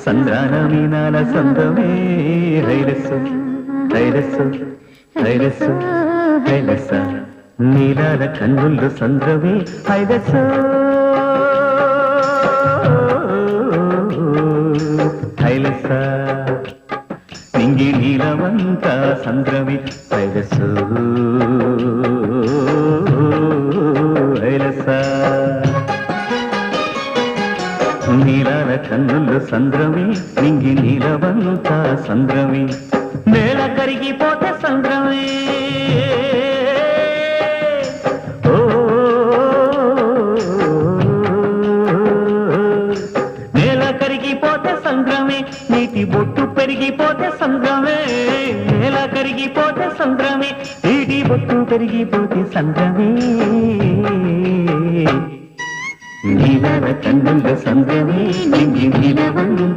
సంద్రాన మీనాల సందమే హైరస్సు హైరస్సు హైరస్సు హైరస్స నీలాల కన్నుల్లో సంద్రమే హైరస్సు హైలస్స నింగి నీలమంతా సంద్రమే హైరస్సు హైలస్స నీలాల కన్నుల్లో సంద్రమే నింగి నీలవంతా సంద్రమే నేల కరిగిపోతే సంద్రమే ఓ నేల కరిగిపోతే సంద్రమే నీటి బొట్టు పెరిగిపోతే సంద్రమే నేల కరిగిపోతే సంద్రమే నీటి బొట్టు పెరిగిపోతే సంద్రమే నీలాల కన్నుల సంద్రమే నింగి నీలవంతా